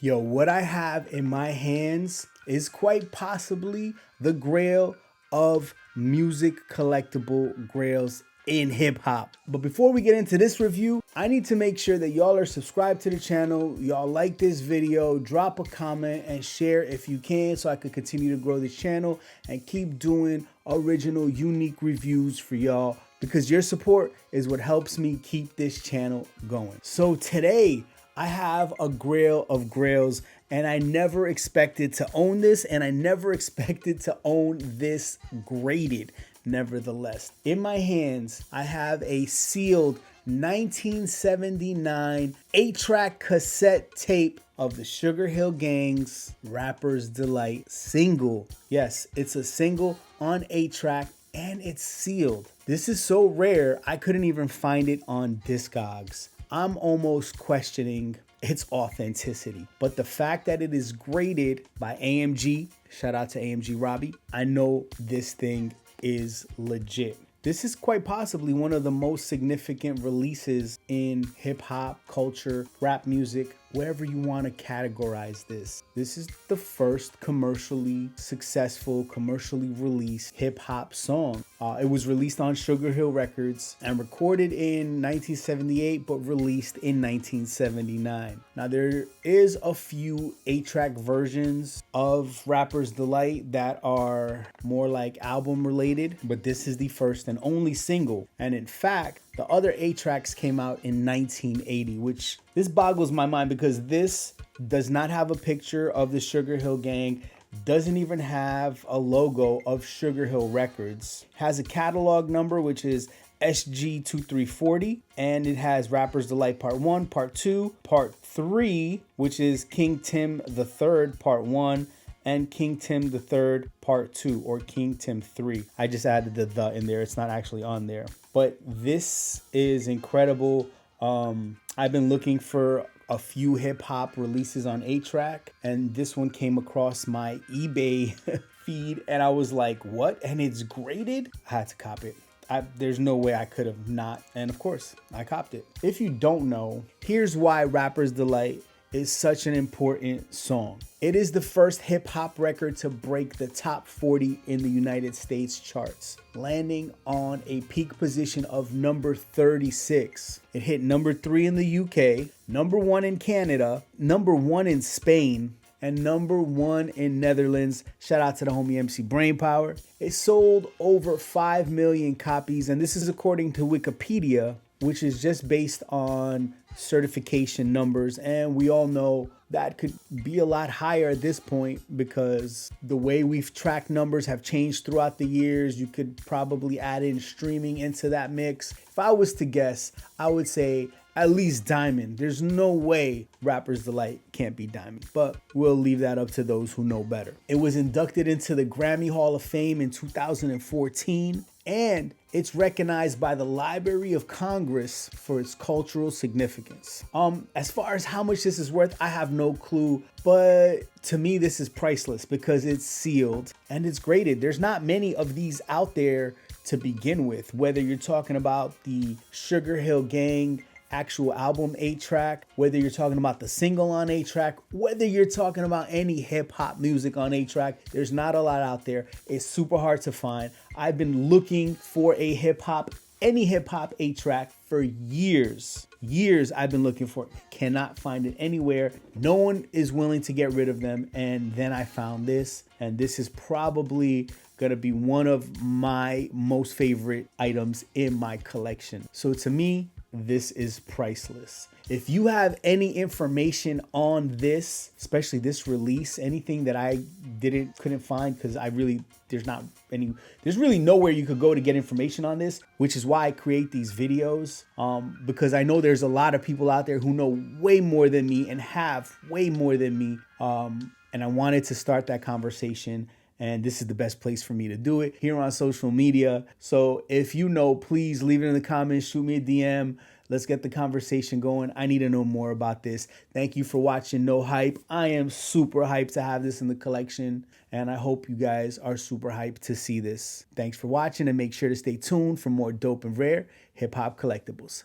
Yo, what I have in my hands is quite possibly the grail of music collectible grails in hip hop. But before we get into this review, I need to make sure that y'all are subscribed to the channel, y'all like this video, drop a comment and share if you can so I can continue to grow this channel and keep doing original, unique reviews for y'all, because your support is what helps me keep this channel going. So today, I have a grail of grails, and I never expected to own this, and I never expected to own this graded. Nevertheless, in my hands, I have a sealed 1979 8-track cassette tape of the Sugarhill Gang's Rapper's Delight single. Yes, it's a single on 8-track, and it's sealed. This is so rare, I couldn't even find it on Discogs. I'm almost questioning its authenticity, but the fact that it is graded by AMG, shout out to AMG Robbie, I know this thing is legit. This is quite possibly one of the most significant releases in hip hop culture, rap music, wherever you want to categorize this. This is the first commercially successful, commercially released hip hop song. It was released on Sugarhill Records and recorded in 1978, but released in 1979. Now, there is a few 8-track versions of Rapper's Delight that are more like album related, but this is the first and only single. And in fact, the other 8-tracks came out in 1980, which this boggles my mind because this does not have a picture of the Sugarhill Gang, doesn't even have a logo of Sugarhill Records, has a catalog number, which is SG2340, and it has Rapper's Delight Part 1, Part 2, Part 3, which is King Tim III Part 1, and King Tim III Part 2, or King Tim 3. I just added the in there. It's not actually on there. But this is incredible. I've been looking for a few hip hop releases on 8-track, and this one came across my eBay feed, and I was like, what? And it's graded? I had to cop it. There's no way I could have not. And of course, I copped it. If you don't know, here's why Rapper's Delight is such an important song. It is the first hip hop record to break the top 40 in the United States charts, landing on a peak position of number 36. It hit number 3 in the UK, number 1 in Canada, number 1 in Spain, and number 1 in Netherlands. Shout out to the homie MC Brainpower. It sold over 5 million copies, and this is according to Wikipedia, which is just based on certification numbers. And we all know that could be a lot higher at this point because the way we've tracked numbers have changed throughout the years. You could probably add in streaming into that mix. If I was to guess, I would say at least Diamond. There's no way Rapper's Delight can't be Diamond, but we'll leave that up to those who know better. It was inducted into the Grammy Hall of Fame in 2014, and it's recognized by the Library of Congress for its cultural significance. As far as how much this is worth, I have no clue, but to me, this is priceless because it's sealed and it's graded. There's not many of these out there to begin with, whether you're talking about the Sugarhill Gang actual album 8-track, whether you're talking about the single on 8-track, whether you're talking about any hip hop music on 8-track, there's not a lot out there. It's super hard to find. I've been looking for a any hip hop 8-track for years. I've been looking for it. Cannot find it anywhere. No one is willing to get rid of them. And then I found this, and this is probably gonna be one of my most favorite items in my collection. So to me, this is priceless. If you have any information on this, especially this release, anything that I couldn't find, because there's really nowhere you could go to get information on this, which is why I create these videos, because I know there's a lot of people out there who know way more than me and have way more than me, and I wanted to start that conversation. And this is the best place for me to do it, here on social media. So if you know, please leave it in the comments, shoot me a DM. Let's get the conversation going. I need to know more about this. Thank you for watching No Hype. I am super hyped to have this in the collection, and I hope you guys are super hyped to see this. Thanks for watching, and make sure to stay tuned for more dope and rare hip hop collectibles.